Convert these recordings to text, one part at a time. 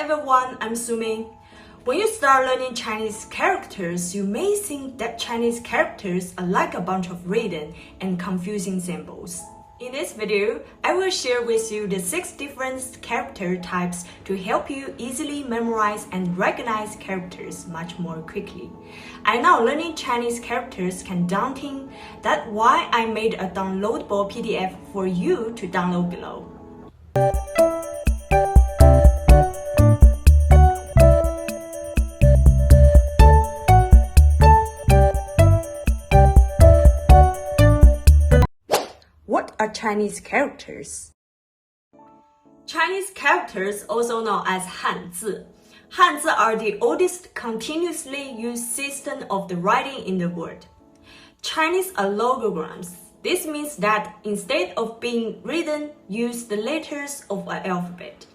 Hi everyone, I'm Sumin. When you start learning Chinese characters, you may think that Chinese characters are like a bunch of written and confusing symbols. In this video, I will share with you the 6 different character types to help you easily memorize and recognize characters much more quickly. I know learning Chinese characters can daunting. That's why I made a downloadable PDF for you to download below. What are Chinese characters? Chinese characters, also known as hanzi. Hanzi are the oldest continuously used system of the writing in the world. Chinese are logograms. This means that instead of being written, use the letters of an alphabet.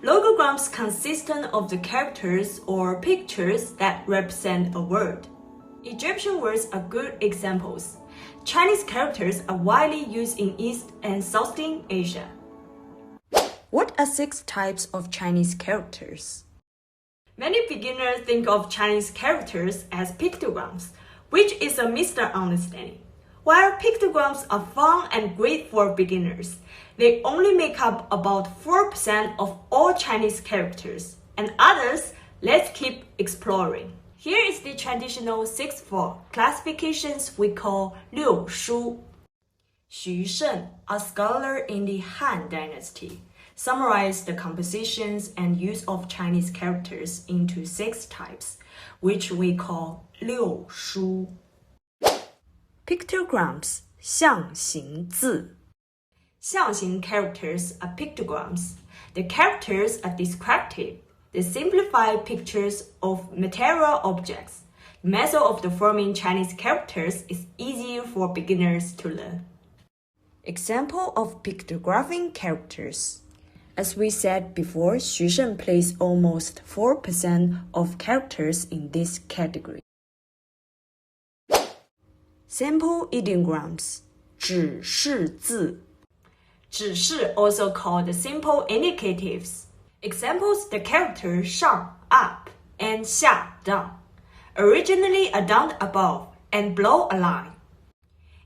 Logograms consist of the characters or pictures that represent a word. Egyptian words are good examples. Chinese characters are widely used in East and Southeast Asia. What are 6 types of Chinese characters? Many beginners think of Chinese characters as pictograms, which is a misunderstanding. While pictograms are fun and great for beginners, they only make up about 4% of all Chinese characters, and others, let's keep exploring. Here is the traditional 6-4 classifications we call 六书. Xu Sheng, a scholar in the Han Dynasty, summarized the compositions and use of Chinese characters into 6 types, which we call 六书. Pictograms, 象形字. 象形 characters are pictograms. The characters are descriptive. They simplify pictures of material objects. The method of the forming Chinese characters is easier for beginners to learn. Example of pictographing characters. As we said before, Xu Sheng placed almost 4% of characters in this category. Simple ideograms, 指示字. 指示 also called simple indicatives. Examples, the character 上 up and 下 down, originally a down above and below a line.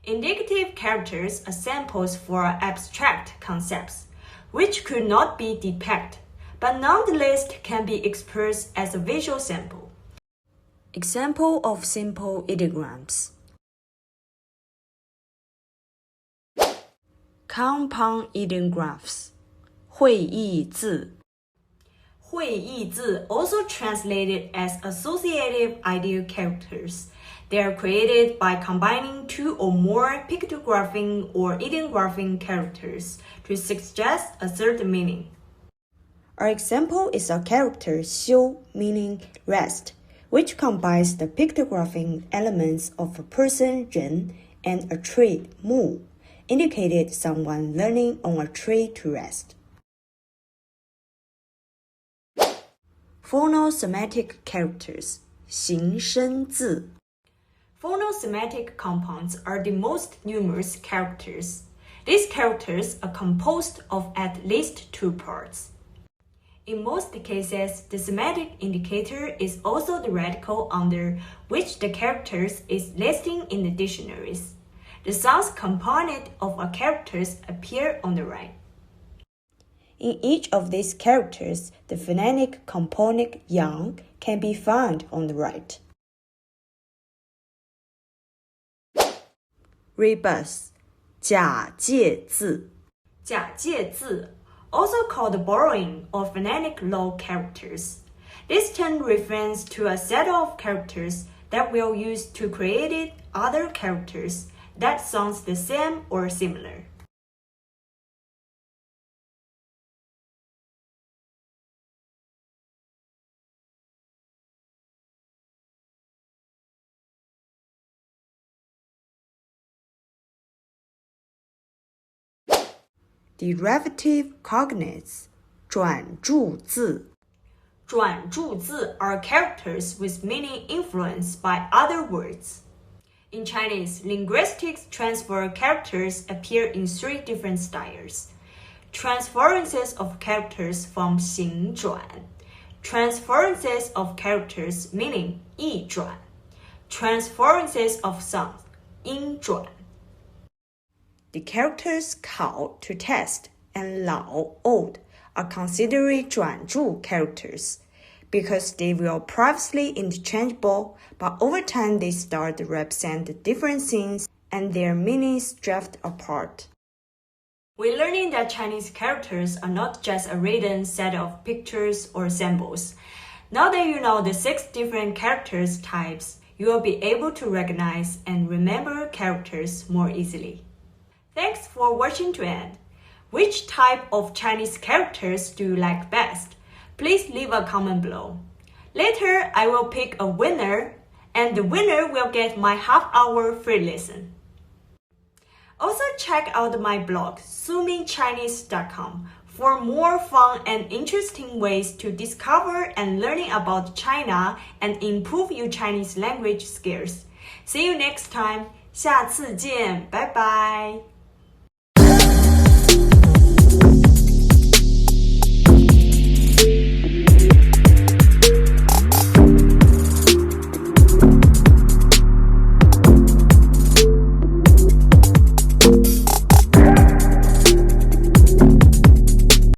Indicative characters are samples for abstract concepts, which could not be depicted, but nonetheless can be expressed as a visual sample. Example of simple ideograms. Compound ideograms, 会意字. 会意字, also translated as associative ideal characters. They are created by combining 2 or more pictographing or ideographing characters to suggest a certain meaning. Our example is a character 修, meaning rest, which combines the pictographing elements of a person 人 and a tree 木, indicated someone learning on a tree to rest. Phono-semantic characters, 形声字. Phono-semantic compounds are the most numerous characters. These characters are composed of at least 2 parts. In most cases, the semantic indicator is also the radical under which the characters is listed in the dictionaries. The sounds component of a characters appear on the right. In each of these characters, the phonetic component yang can be found on the right. Rebus, 假借字. 假借字, also called borrowing or phonetic law characters. This term refers to a set of characters that we'll use to create other characters that sounds the same or similar. Derivative cognates, 转注字. 转注字 are characters with meaning influenced by other words. In Chinese, linguistics transfer characters appear in 3 different styles. Transferences of characters from 形转, transferences of characters meaning 易转, transferences of sounds 音转. The characters 考 to test and 老 old are considered 转注 characters because they were previously interchangeable, but over time they start to represent different things and their meanings drift apart. We're learning that Chinese characters are not just a written set of pictures or symbols. Now that you know the 6 different characters types, you will be able to recognize and remember characters more easily. Thanks for watching to end. Which type of Chinese characters do you like best? Please leave a comment below. Later, I will pick a winner, and the winner will get my half-hour free lesson. Also check out my blog, suminchinese.com, for more fun and interesting ways to discover and learning about China and improve your Chinese language skills. See you next time. 下次见，拜拜。